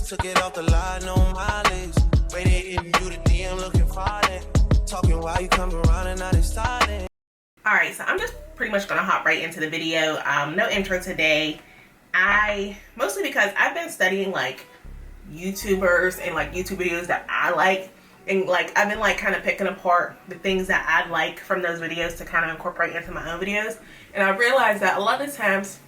took it off the line, no mileage. Waiting in you the DM looking fine. Talking while you come around and now they silent. Alright, so I'm just pretty much gonna hop right into the video. No intro today. Mostly because I've been studying like YouTubers and like YouTube videos that I like, and like I've been like kind of picking apart the things that I like from those videos to kind of incorporate into my own videos. And I realized that a lot of times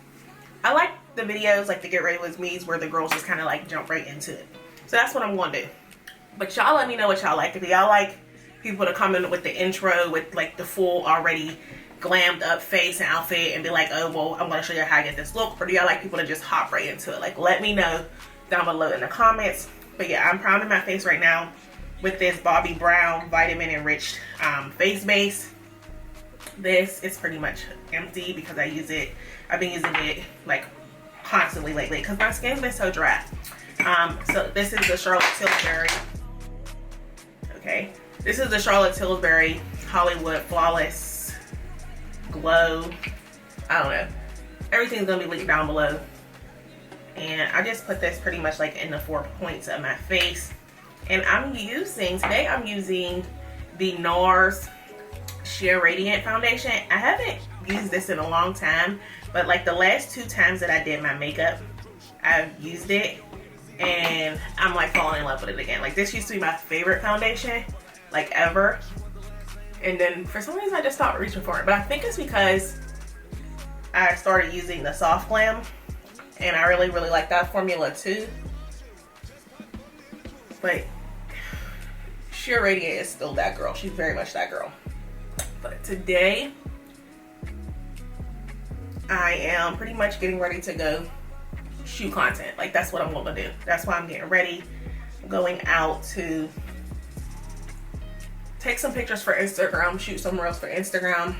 I like the videos like the Get Ready With Me's where the girls just kind of like jump right into it. So that's what I'm going to do. But y'all let me know what y'all like. If y'all like people to come in with the intro with like the full already glammed up face and outfit and be like, oh well, I'm going to show you how I get this look, or do y'all like people to just hop right into it? Like, let me know down below in the comments. But yeah, I'm priming my face right now with this Bobbi Brown Vitamin Enriched face base. This is pretty much empty because I've been using it like constantly lately because my skin's been so dry. So this is the Charlotte Tilbury. Okay, this is the Charlotte Tilbury Hollywood Flawless Glow. I don't know. Everything's gonna be linked down below. And I just put this pretty much like in the 4 points of my face. And today I'm using the Nars Sheer Radiant Foundation. I haven't used this in a long time, but like the last 2 times that I did my makeup, I've used it and I'm like falling in love with it again. Like this used to be my favorite foundation like ever, and then for some reason I just stopped reaching for it. But I think it's because I started using the Soft Glam and I really like that formula too. But Sheer Radiant is still that girl. She's very much that girl. But today I am pretty much getting ready to go shoot content. Like that's what I'm going to do. That's why I'm getting ready. I'm going out to take some pictures for Instagram, shoot some reels for Instagram.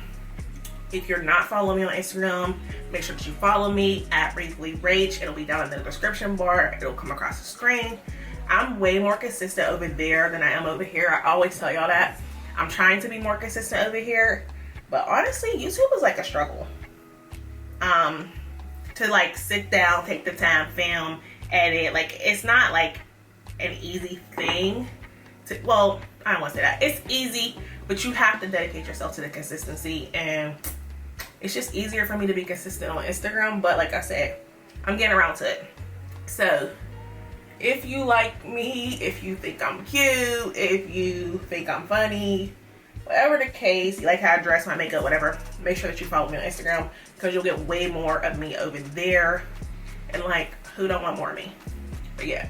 If you're not following me on Instagram, make sure that you follow me at Beverly. It'll be down in the description bar. It'll come across the screen. I'm way more consistent over there than I am over here. I always tell y'all that. I'm trying to be more consistent over here, but honestly, YouTube is like a struggle. To like sit down, take the time, film, edit. Like it's not like an easy thing to, well, I don't want to say that. It's easy, but you have to dedicate yourself to the consistency, and it's just easier for me to be consistent on Instagram. But like I said, I'm getting around to it. So if you like me, if you think I'm cute, if you think I'm funny, whatever the case, you like how I dress, my makeup, whatever, make sure that you follow me on Instagram because you'll get way more of me over there. And like, who don't want more of me? But yeah,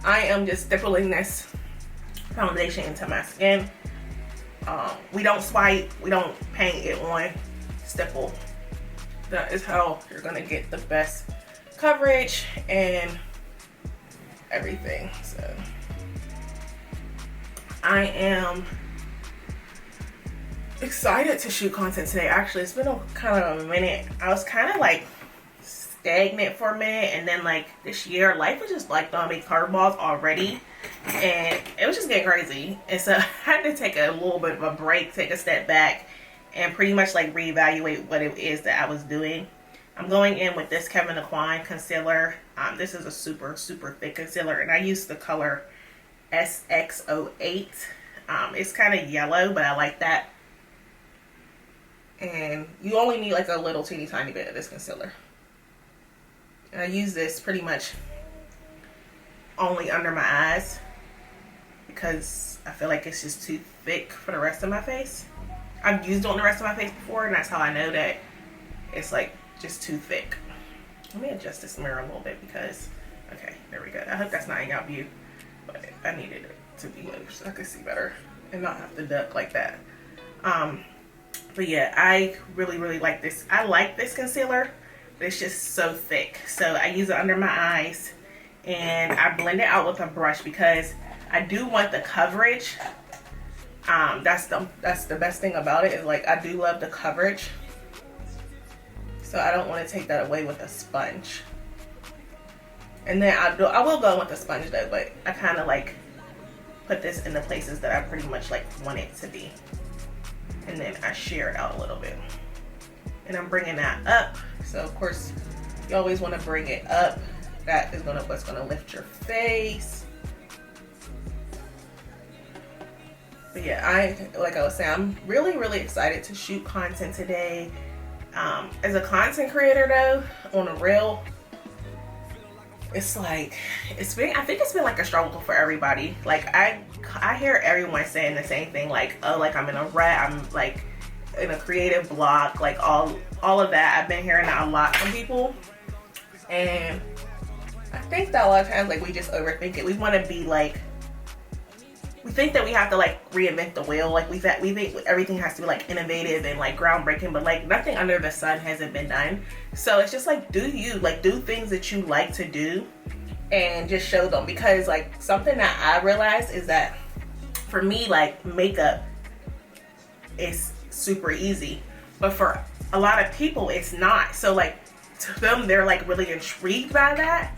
I am just stippling this foundation into my skin. We don't swipe, we don't paint it on, stipple. That is how you're gonna get the best coverage and everything. So I am excited to shoot content today. Actually, it's been kind of a minute. I was kind of like stagnant for a minute, and then like this year life was just like throwing me curveballs already, and it was just getting crazy. And so I had to take a little bit of a break, take a step back, and pretty much like reevaluate what it is that I was doing. I'm going in with this Kevin Aucoin concealer. This is a super thick concealer, and I use the color SX08. It's kind of yellow, but I like that. And you only need like a little teeny tiny bit of this concealer. And I use this pretty much only under my eyes because I feel like it's just too thick for the rest of my face. I've used it on the rest of my face before, and that's how I know that it's like just too thick. Let me adjust this mirror a little bit because, okay, there we go. I hope that's not in y'all view, but I needed it to be moved so I could see better and not have to duck like that. But yeah, I really like this. I like this concealer, but it's just so thick. So I use it under my eyes and I blend it out with a brush because I do want the coverage. That's the best thing about it, is like I do love the coverage. So I don't want to take that away with a sponge. And then I will go with the sponge though, but I kind of like put this in the places that I pretty much like want it to be. And then I shear it out a little bit. And I'm bringing that up. So of course you always want to bring it up that is what's gonna lift your face. But yeah, like I was saying, I'm really excited to shoot content today. As a content creator though, on a reel, it's like, I think it's been like a struggle for everybody. Like I hear everyone saying the same thing, like, oh, like I'm in a rut, I'm like in a creative block, like all of that. I've been hearing that a lot from people. And I think that a lot of times, like, we just overthink it. We want to be like, we think that we have to like reinvent the wheel. Like we think everything has to be like innovative and like groundbreaking, but like nothing under the sun hasn't been done. So it's just like, do things that you like to do and just show them. Because like something that I realized is that for me, like makeup is super easy, but for a lot of people it's not. So like to them, they're like really intrigued by that.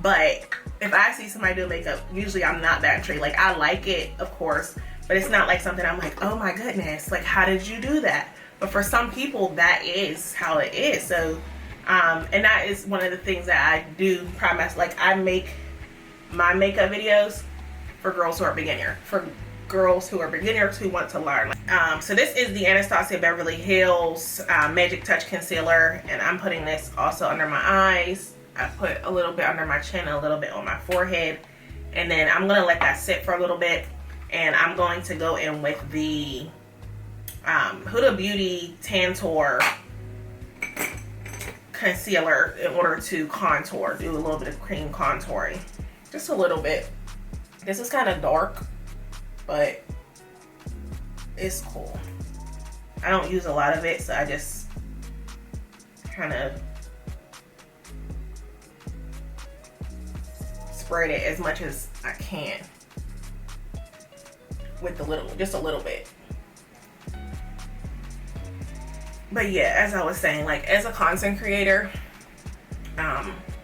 But if I see somebody do makeup, usually I'm not that intrigued. Like I like it, of course, but it's not like something I'm like, oh my goodness, like how did you do that? But for some people, that is how it is. So and that is one of the things that I do promise. Like I make my makeup videos for girls who are beginners who want to learn. So this is the Anastasia Beverly Hills Magic Touch Concealer, and I'm putting this also under my eyes. I put a little bit under my chin, a little bit on my forehead, and then I'm gonna let that sit for a little bit, and I'm going to go in with the Huda Beauty Tantour concealer in order to contour, do a little bit of cream contouring, just a little bit. This is kind of dark, but it's cool. I don't use a lot of it, so I just kind of spread it as much as I can with just a little bit. But yeah, as I was saying, like as a content creator,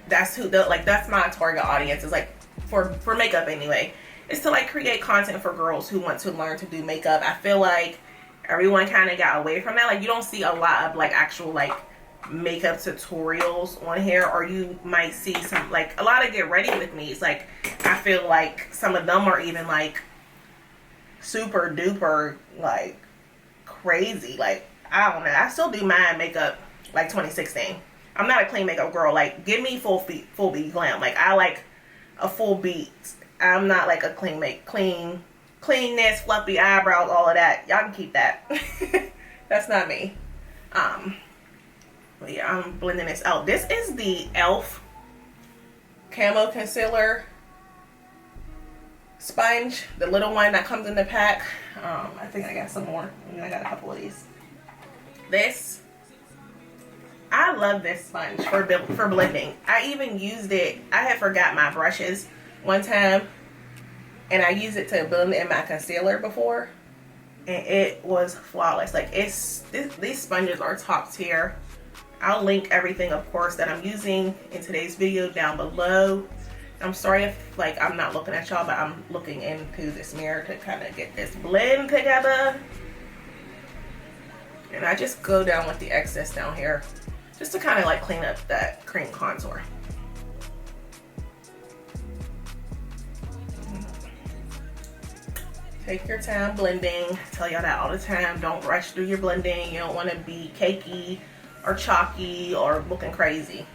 that's my target audience, is like for makeup anyway, is to like create content for girls who want to learn to do makeup. I feel like everyone kind of got away from that. Like you don't see a lot of like actual like makeup tutorials on here, or you might see some like a lot of get ready with me. It's like I feel like some of them are even like super duper like crazy. Like I don't know, I still do my makeup like 2016. I'm not a clean makeup girl. Like give me full beat glam. Like I like a full beat. I'm not like a cleanness, fluffy eyebrows, all of that. Y'all can keep that. That's not me. But yeah, I'm blending this out. This is the e.l.f. Camo Concealer Sponge, the little one that comes in the pack. I think I got some more. I got a couple of these. I love this sponge for blending. I even used it. I had forgot my brushes one time, and I used it to blend in my concealer before, and it was flawless. Like these sponges are top tier. I'll link everything, of course, that I'm using in today's video down below. I'm sorry if like I'm not looking at y'all, but I'm looking into this mirror to kind of get this blend together. And I just go down with the excess down here just to kind of like clean up that cream contour. Take your time blending. I tell y'all that all the time. Don't rush through your blending. You don't want to be cakey or chalky or looking crazy.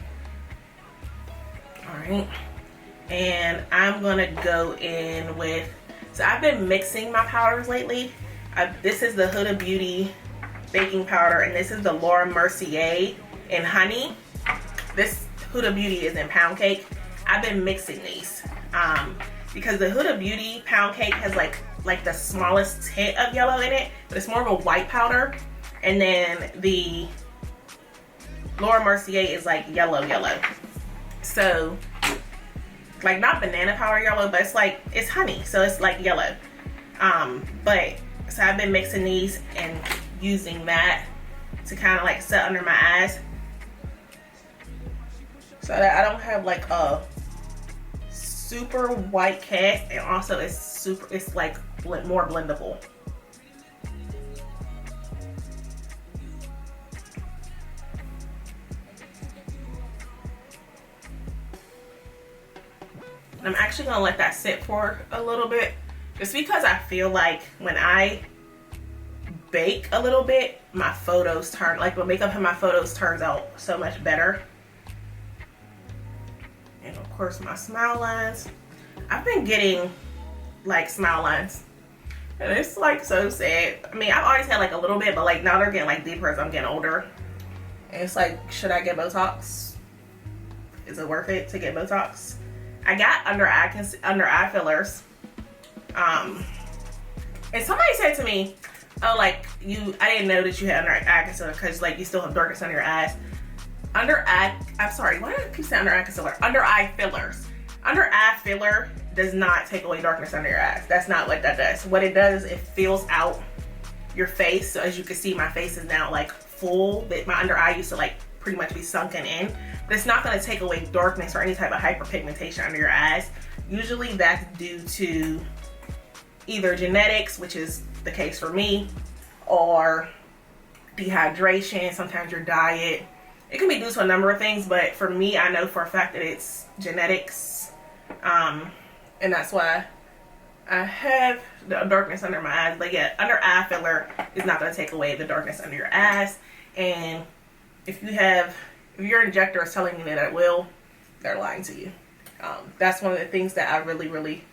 All right. And I'm gonna go in with, so I've been mixing my powders lately. This is the Huda Beauty baking powder, and this is the Laura Mercier in honey. This Huda Beauty is in pound cake. I've been mixing these because the Huda Beauty pound cake has like the smallest hint of yellow in it, but it's more of a white powder. And then the Laura Mercier is like yellow. So like not banana powder yellow, but it's honey, so it's like yellow. But so I've been mixing these and using that to kind of like set under my eyes so that I don't have like a super white cast, and also it's like more blendable. And I'm actually gonna let that sit for a little bit, just because I feel like when I bake a little bit, my photos turn, like the makeup in my photos turns out so much better. And of course my smile lines. I've been getting like smile lines, and it's like so sad. I mean, I've always had like a little bit, but like now they're getting like deeper as I'm getting older. And it's like, should I get Botox? Is it worth it to get Botox? I got under eye fillers. And somebody said to me, oh, like I didn't know that you had under eye concealer because like you still have darkness under your eyes. I'm sorry, why do I keep saying under eye concealer? Under eye fillers. Under eye filler does not take away darkness under your eyes. That's not what that does. What it does is it fills out your face. So as you can see, my face is now like full. My under eye used to like pretty much be sunken in. But it's not going to take away darkness or any type of hyperpigmentation under your eyes. Usually that's due to either genetics, which is the case for me, or dehydration, sometimes your diet. It can be due to a number of things, but for me, I know for a fact that it's genetics. And that's why I have the darkness under my eyes. But yeah, under eye filler is not going to take away the darkness under your eyes. And if your injector is telling you that it will, they're lying to you. That's one of the things that I really, really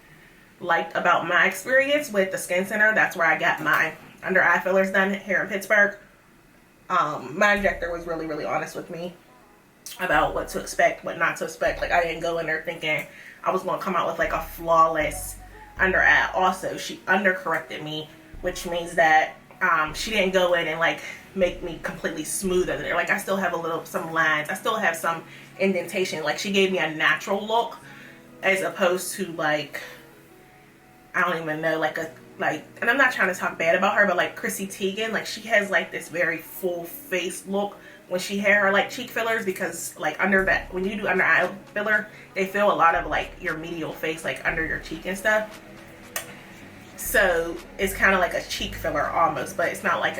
liked about my experience with the skin center. That's where I got my under eye fillers done here in Pittsburgh. My injector was really, really honest with me about what to expect, what not to expect. Like I didn't go in there thinking I was going to come out with like a flawless under eye. Also, she undercorrected me, which means that she didn't go in and like make me completely smooth under there. Like I still have some lines. I still have some indentation. Like she gave me a natural look as opposed to like, I don't even know, and I'm not trying to talk bad about her, but like Chrissy Teigen, like she has like this very full face look when she had her like cheek fillers, because like under that, when you do under eye filler, they fill a lot of like your medial face, like under your cheek and stuff. So it's kind of like a cheek filler almost, but it's not like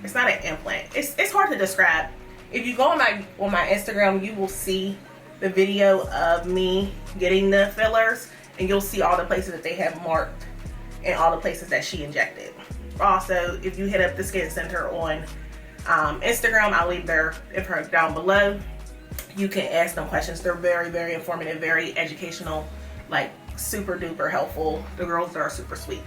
it's not an implant. It's hard to describe. If you go on my Instagram, you will see the video of me getting the fillers, and you'll see all the places that they have marked and all the places that she injected. Also, if you hit up the Skin Center on Instagram, I'll leave their info down below. You can ask them questions. They're very, very informative, very educational, like super duper helpful. The girls are super sweet.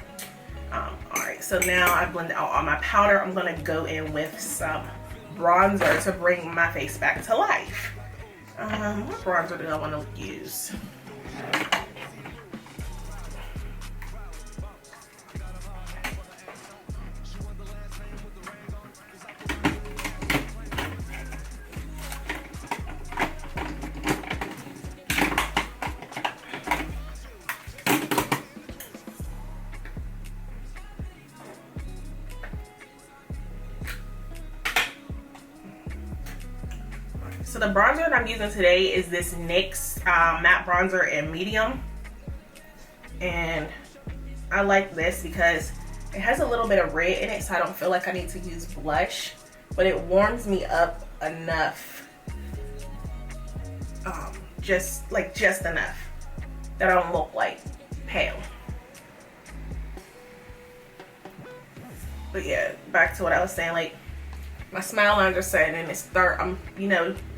Alright, so now I've blended out all my powder. I'm going to go in with some bronzer to bring my face back to life. What bronzer do I want to use? So the bronzer that I'm using today is this NYX Matte Bronzer in medium. And I like this because it has a little bit of red in it, so I don't feel like I need to use blush. But it warms me up enough, just enough that I don't look like pale. But yeah, back to what I was saying, like my smile lines are setting in. It's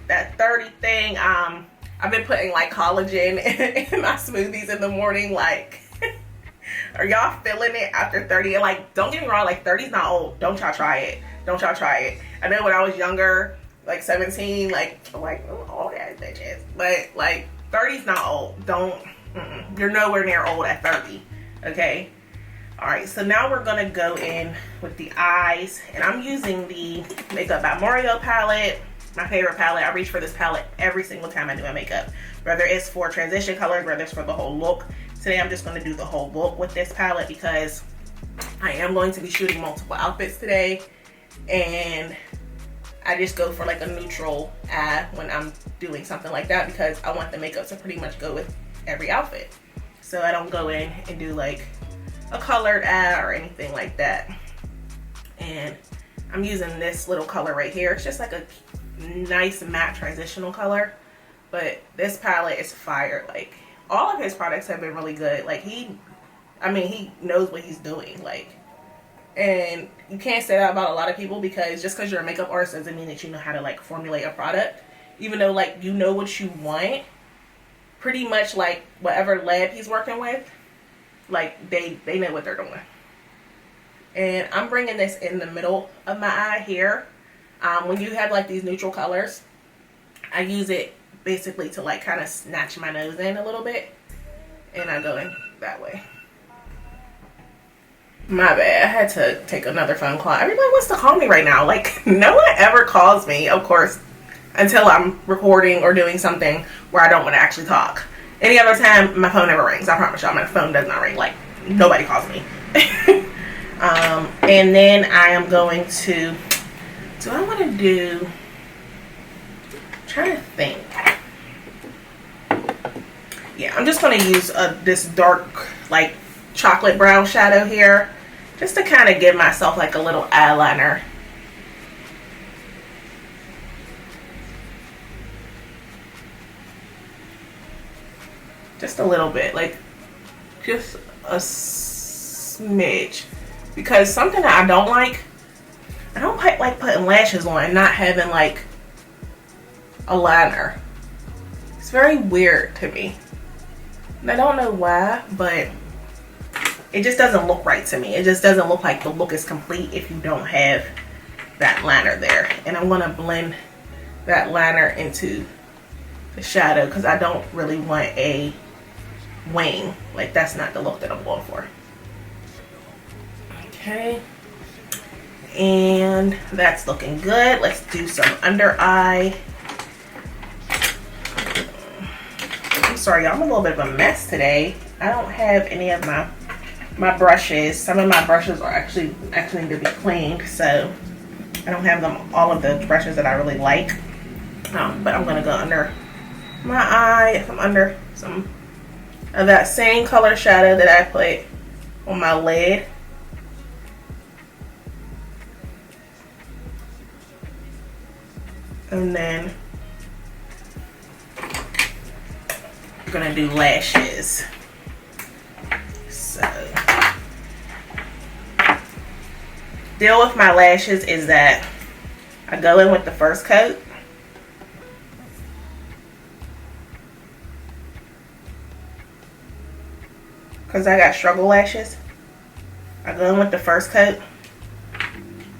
that 30 thing. I've been putting like collagen in my smoothies in the morning. Like, are y'all feeling it after 30? Like, don't get me wrong, like 30's not old. Don't y'all try it. Don't y'all try it. I know when I was younger, like 17, like all that bitches. But like 30's not old. You're nowhere near old at 30. Okay. All right. So now we're gonna go in with the eyes, and I'm using the Makeup by Mario palette. My favorite palette. I reach for this palette every single time I do my makeup, whether it's for transition colors, whether it's for the whole look. Today I'm just going to do the whole look with this palette because I am going to be shooting multiple outfits today, and I just go for like a neutral eye when I'm doing something like that because I want the makeup to pretty much go with every outfit. So I don't go in and do like a colored eye or anything like that. And I'm using this little color right here. It's just like a nice matte transitional color, but this palette is fire. Like, all of his products have been really good. Like he knows what he's doing. Like, and you can't say that about a lot of people, because just because you're a makeup artist doesn't mean that you know how to like formulate a product. Even though like you know what you want, pretty much like whatever lab he's working with, like they know what they're doing. And I'm bringing this in the middle of my eye here. When you have like these neutral colors, I use it basically to like kind of snatch my nose in a little bit, and I go in that way. My bad, I had to take another phone call. Everybody wants to call me right now. Like, no one ever calls me, of course, until I'm recording or doing something where I don't want to actually talk. Any other time, my phone never rings. I promise y'all, my phone does not ring. Like, nobody calls me. And then I am going to, do I want to do, I'm trying to think. Yeah, I'm just going to use this dark, like, chocolate brown shadow here, just to kind of give myself like a little eyeliner. Just a little bit, like just a smidge, because something that I don't like putting lashes on and not having like a liner. It's very weird to me, and I don't know why, but it just doesn't look right to me. It just doesn't look like the look is complete if you don't have that liner there. And I'm going to blend that liner into the shadow, because I don't really want a wing. Like, that's not the look that I'm going for. Okay. And that's looking good. Let's do some under eye. I'm sorry, y'all. I'm a little bit of a mess today. I don't have any of my brushes. Some of my brushes are actually need to be cleaned, so I don't have all of the brushes that I really like. But I'm gonna go under my eye. I'm under some of that same color shadow that I put on my lid. And then I'm gonna do lashes. So, deal with my lashes is that I go in with the first coat, because I got struggle lashes. I go in with the first coat.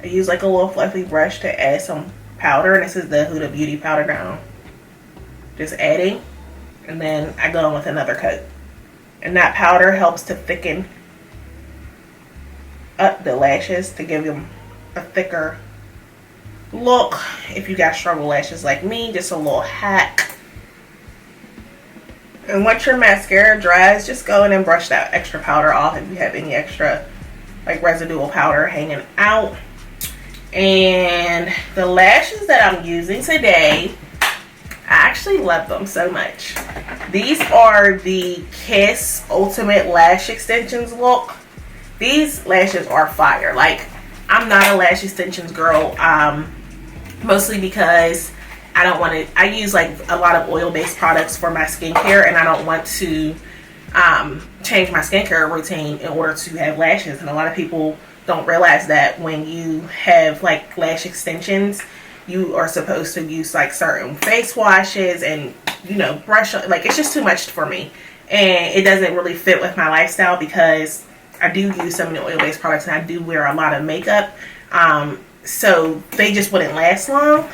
I use like a little fluffy brush to add some powder, and this is the Huda Beauty powder that I'm just adding, and then I go in with another coat. And that powder helps to thicken up the lashes to give them a thicker look. If you got struggle lashes like me, just a little hack. And once your mascara dries, just go in and brush that extra powder off if you have any extra like residual powder hanging out. And the lashes that I'm using today, I actually love them so much. These are the Kiss Ultimate Lash Extensions look. These lashes are fire. Like, I'm not a lash extensions girl, mostly because I don't want to, I use like a lot of oil-based products for my skincare, and I don't want to change my skincare routine in order to have lashes. And a lot of people don't realize that when you have like lash extensions, you are supposed to use like certain face washes and, you know, brush, like it's just too much for me, and it doesn't really fit with my lifestyle, because I do use some of the oil-based products and I do wear a lot of makeup, so they just wouldn't last long,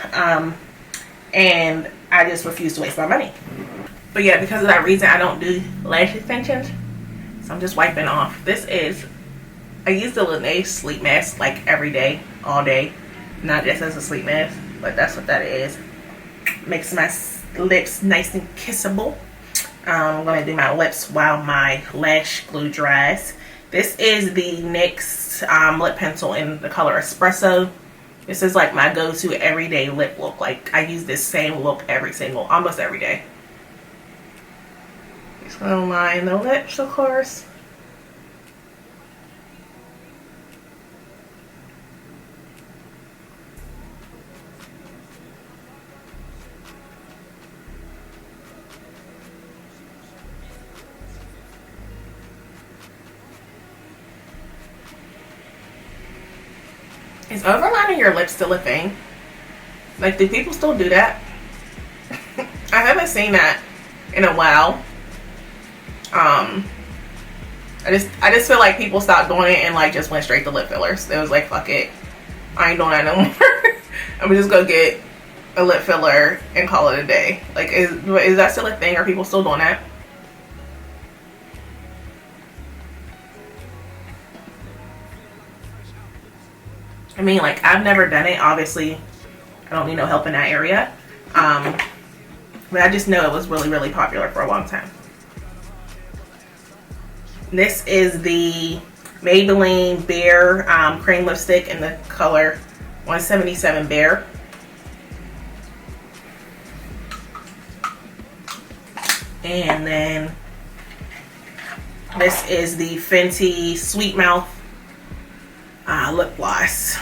and I just refuse to waste my money. But yeah, because of that reason, I don't do lash extensions, so I'm just wiping off. This is, I use the Laneige sleep mask like every day, all day, not just as a sleep mask, but that's what that is. Makes my lips nice and kissable. I'm going to do my lips while my lash glue dries. This is the NYX lip pencil in the color Espresso. This is like my go-to everyday lip look. Like, I use this same look almost every day. Just going to line the lips, of course. Is overlining your lips still a thing? Like, do people still do that? I haven't seen that in a while. I just feel like people stopped doing it and like just went straight to lip fillers. It was like, fuck it, I ain't doing that no more. I'm just gonna get a lip filler and call it a day. Like, is that still a thing? Are people still doing that? I mean, like, I've never done it. Obviously, I don't need no help in that area. But I just know it was really, really popular for a long time. This is the Maybelline Bare cream lipstick in the color 177 Bare. And then this is the Fenty Sweet Mouth lip gloss.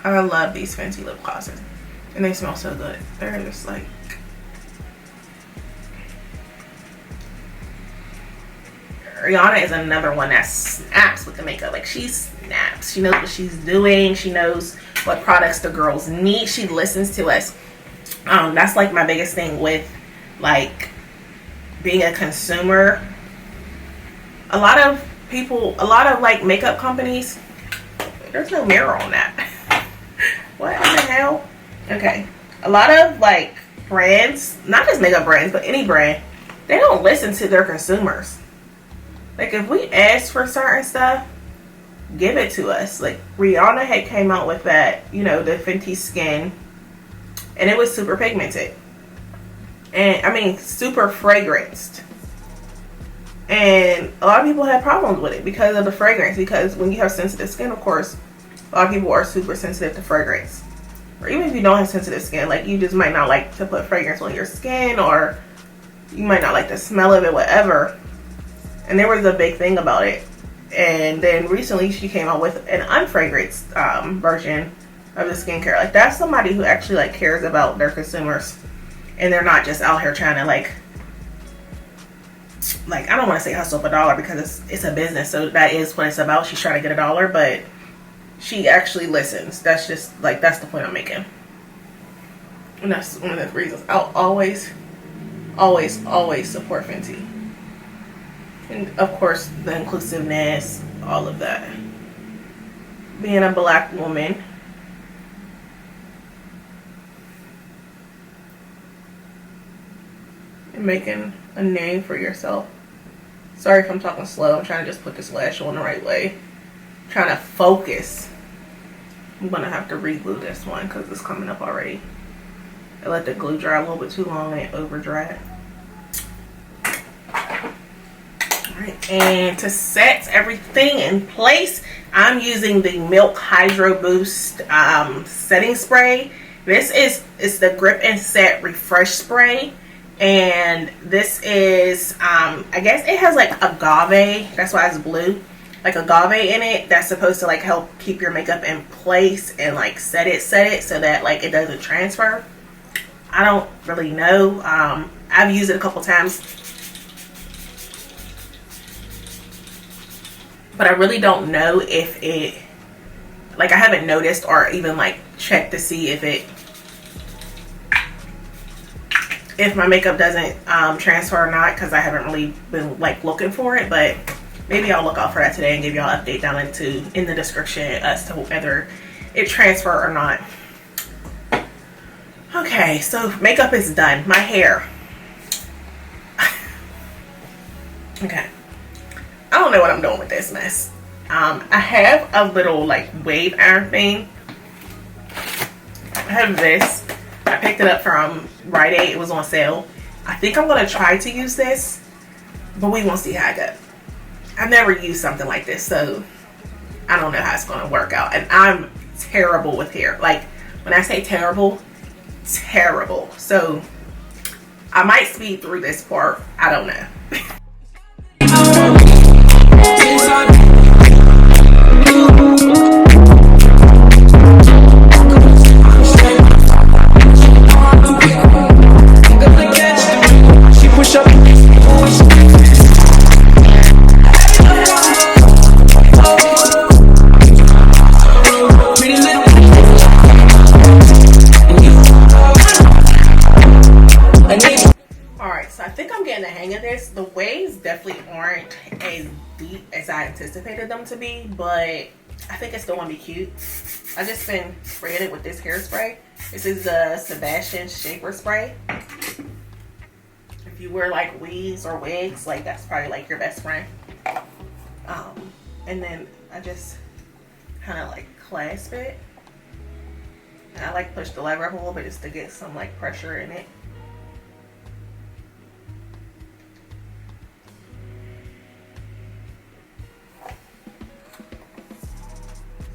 I love these Fenty lip glosses, and they smell so good. They're just like, Rihanna is another one that snaps with the makeup. Like, she snaps. She knows what she's doing. She knows what products the girls need. She listens to us. That's like my biggest thing with like being a consumer. A lot of people, a lot of like makeup companies, there's no mirror on that. What in the hell? Okay. A lot of like brands, not just makeup brands, but any brand, they don't listen to their consumers. Like, if we ask for certain stuff, give it to us. Like, Rihanna had came out with that, you know, the Fenty Skin, and it was super pigmented. And, I mean, super fragranced. And a lot of people had problems with it because of the fragrance. Because when you have sensitive skin, of course, a lot of people are super sensitive to fragrance. Or even if you don't have sensitive skin, like, you just might not like to put fragrance on your skin, or you might not like the smell of it, whatever. And there was a big thing about it. And then recently she came out with an unfragranced version of the skincare. Like, that's somebody who actually like cares about their consumers, and they're not just out here trying to like I don't want to say hustle for a dollar, because it's a business, so that is what it's about. She's trying to get a dollar, but she actually listens. That's just like, that's the point I'm making. And that's one of the reasons I'll always support Fenty. And of course, the inclusiveness, all of that. Being a black woman, and making a name for yourself. Sorry if I'm talking slow. I'm trying to just put this lash on the right way. I'm trying to focus. I'm going to have to re-glue this one because it's coming up already. I let the glue dry a little bit too long and it over dried. Alright, and to set everything in place, I'm using the Milk Hydro Boost setting spray. This is the Grip and Set Refresh Spray. And this is, I guess it has like agave, that's why it's blue, like agave in it, that's supposed to like help keep your makeup in place and like set it so that like it doesn't transfer. I don't really know. I've used it a couple times, but I really don't know if it, like, I haven't noticed or even like checked to see if my makeup doesn't transfer or not, because I haven't really been like looking for it. But maybe I'll look out for that today and give y'all an update down in the description as to whether it transfer or not. Okay, so makeup is done. My hair. Okay, I don't know what I'm doing with this mess. I have a little like wave iron thing. I have this. I picked it up from Rite Aid. It was on sale. I think I'm going to try to use this, but we won't see how I go. I've never used something like this, so I don't know how it's going to work out. And I'm terrible with hair. Like, when I say terrible, terrible. So I might speed through this part. I don't know. I anticipated them to be, but I think it's still gonna be cute. I just been spraying it with this hairspray. This is the Sebastian Shaper Spray. If you wear like weaves or wigs, like that's probably like your best friend. And then I just kind of like clasp it. And I like push the lever up a little bit just to get some like pressure in it.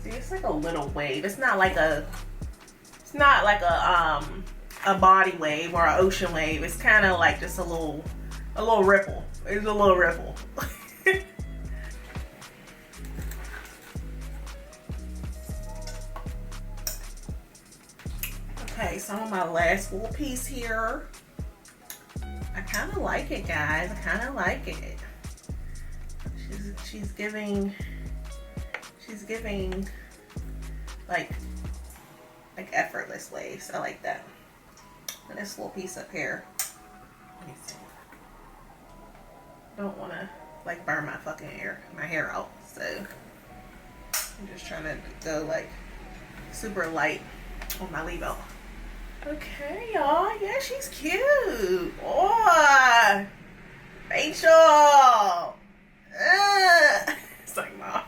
See, it's like a little wave. It's not like a body wave or an ocean wave. It's kind of like just a little ripple. It's a little ripple. Okay, so on my last little piece here. I kind of like it, guys. I kind of like it. She's giving like effortless waves. I like that. And this little piece up here. Let me see. Don't want to like burn my fucking hair out. So I'm just trying to go like super light on my leave out. Okay, y'all. Yeah, she's cute. Oh, Rachel. It's like, no.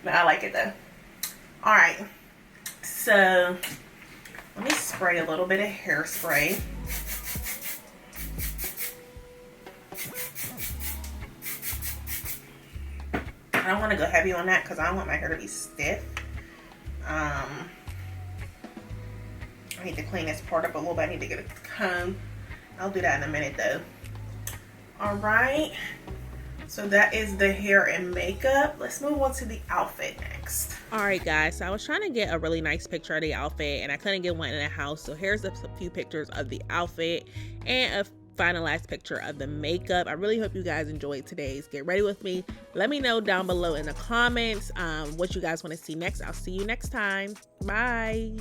No, I like it though. All right. So let me spray a little bit of hairspray. I don't want to go heavy on that because I don't want my hair to be stiff. I need to clean this part up a little bit. I need to get a comb. I'll do that in a minute though. All right. So that is the hair and makeup. Let's move on to the outfit next. All right, guys. So I was trying to get a really nice picture of the outfit and I couldn't get one in the house. So here's a few pictures of the outfit and a finalized picture of the makeup. I really hope you guys enjoyed today's Get Ready With Me. Let me know down below in the comments what you guys want to see next. I'll see you next time. Bye.